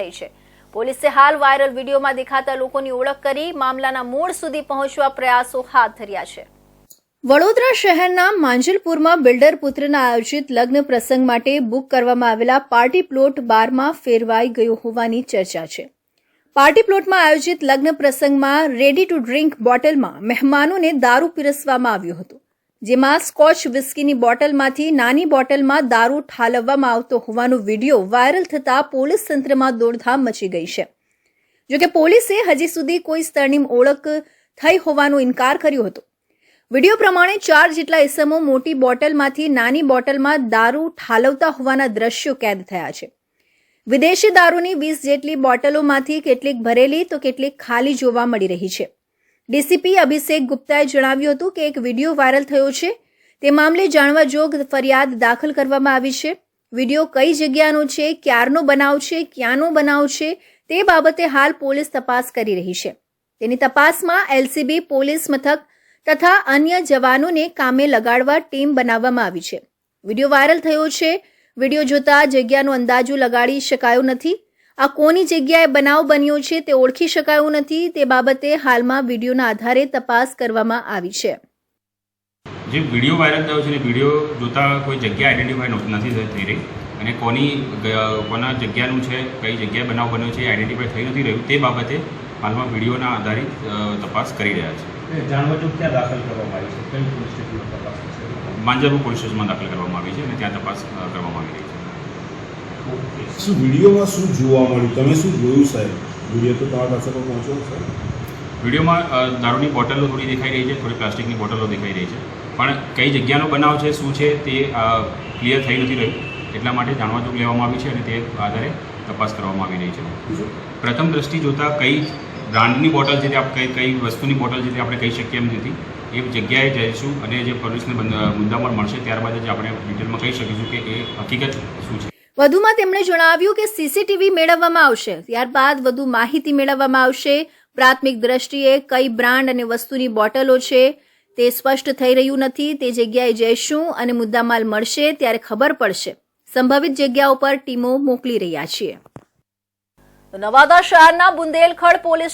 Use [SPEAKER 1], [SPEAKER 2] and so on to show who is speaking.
[SPEAKER 1] થઈ છે। પોલીસે હાલ વાયરલ વિડીયોમાં દેખાતા લોકોની ઓળખ કરી મામલાના મૂળ સુધી પહોંચવા પ્રયાસો હાથ ધર્યા છે। વડોદરા શહેરના માંજલપુરમાં બિલ્ડર પુત્રના આયોજિત લગ્ન પ્રસંગ માટે બુક કરવામાં આવેલા પાર્ટી પ્લોટ બારમાં ફેરવાઈ ગયો હોવાની ચર્ચા છે। પાર્ટી પ્લોટમાં આયોજિત લગ્ન પ્રસંગમાં રેડી ટુ ડ્રિંક બોટલમાં મહેમાનોને દારૂ પીરસવામાં આવ્યું હતું, જેમાં સ્કોચ વિસ્કીની બોટલમાંથી નાની બોટલમાં દારૂ ઠાલવવામાં આવતો હોવાનો વિડીયો વાયરલ થતા પોલીસ તંત્રમાં દોડધામ મચી ગઈ છે। જોકે પોલીસે હજી સુધી કોઈ સ્થળની ઓળખ થઈ હોવાનો ઇનકાર કર્યો હતો। વિડીયો પ્રમાણે 4 જેટલા ઇસમો મોટી બોટલમાંથી નાની બોટલમાં દારૂ ઠાલવતા હોવાના દ્રશ્યો કેદ થયા છે। વિદેશી દારૂની 20 જેટલી બોટલોમાંથી કેટલીક ભરેલી તો કેટલીક ખાલી જોવા મળી રહી છે। ડીસીપી અભિષેક ગુપ્તાએ જણાવ્યું હતું કે એક વિડીયો વાયરલ થયો છે, તે મામલે જાણવા જોગ ફરિયાદ દાખલ કરવામાં આવી છે। વિડીયો કઈ જગ્યાનો છે, ક્યારનો બનાવ છે, ક્યાંનો બનાવ છે, તે બાબતે હાલ પોલીસ તપાસ કરી રહી છે। તેની તપાસમાં એલસીબી પોલીસ મથક તથા અન્ય જવાનોને કામે લગાડવા ટીમ બનાવવામાં આવી છે। વિડીયો વાયરલ થયો છે। વિડીયો જોતા જગ્યાનો અંદાજો લગાડી શકાયો નથી। આ કોની જગ્યાએ બનાવ બન્યો છે તે ઓળખી શકાયું નથી। તે બાબતે હાલમાં વિડીયોના આધારે તપાસ કરવામાં આવી છે।
[SPEAKER 2] જે વિડીયો વાયરલ થયો છે, વિડીયો જોતા કોઈ જગ્યા આઈડેન્ટિફાઈ નથી થઈ રહી અને કોના જગ્યાનું છે, કઈ જગ્યાએ બનાવ બન્યો છે આઈડેન્ટિફાઈ થઈ નથી રહ્યું। તે બાબતે હાલમાં વિડીયોના આધારિત તપાસ કરી રહ્યા છે।
[SPEAKER 3] જાણવા જો ક્યાં દાખલ કરવામાં આવી છે, કઈ પોલીસ સ્ટેશનમાં તપાસ છે?
[SPEAKER 2] માંજલપુર પોલીસ સ્ટેશનમાં દાખલ કરવામાં આવી છે અને ત્યાં તપાસ કરવામાં આવી રહી છે।
[SPEAKER 4] શું વિડીયોમાં શું જોવા મળ્યું, તમે શું જોયું સાહેબ? વિડીયો તો તમારા પાસે પણ પહોંચ્યો સાહેબ?
[SPEAKER 2] વિડીયોમાં દારૂની બોટલો થોડી દેખાઈ રહી છે, થોડી પ્લાસ્ટિકની બોટલો દેખાઈ રહી છે, પણ કઈ જગ્યાનો બનાવ છે, શું છે તે ક્લિયર થઈ નથી રહ્યું। એટલા માટે જાણવા જોગ લેવામાં આવી છે અને તે આધારે તપાસ કરવામાં આવી રહી છે। પ્રથમ દ્રષ્ટિ જોતાં કઈ બ્રાન્ડની બોટલ છે તે કઈ વસ્તુની બોટલ છે તે આપણે કહી શકીએ એમ નથી। એ જગ્યાએ જઈશું અને જે પોલીસને મુદ્દામાલ મળશે ત્યારબાદ જ આપણે ડિટેલમાં કહી શકીશું કે એ હકીકત શું છે।
[SPEAKER 1] વધુમાં તેમણે જણાવ્યું કે સીસીટીવી મેળવવામાં આવશે, ત્યારબાદ વધુ માહિતી મેળવવામાં આવશે। પ્રાથમિક દ્રષ્ટિએ કઈ બ્રાન્ડ અને વસ્તુની બોટલો છે તે સ્પષ્ટ થઈ રહ્યું નથી। તે જગ્યાએ જઈશું અને મુદ્દામાલ મળશે ત્યારે ખબર પડશે। સંભવિત જગ્યાઓ પર ટીમો મોકલી રહ્યા છીએ। નવાદા શહેરના બુંદેલખંડ પોલીસ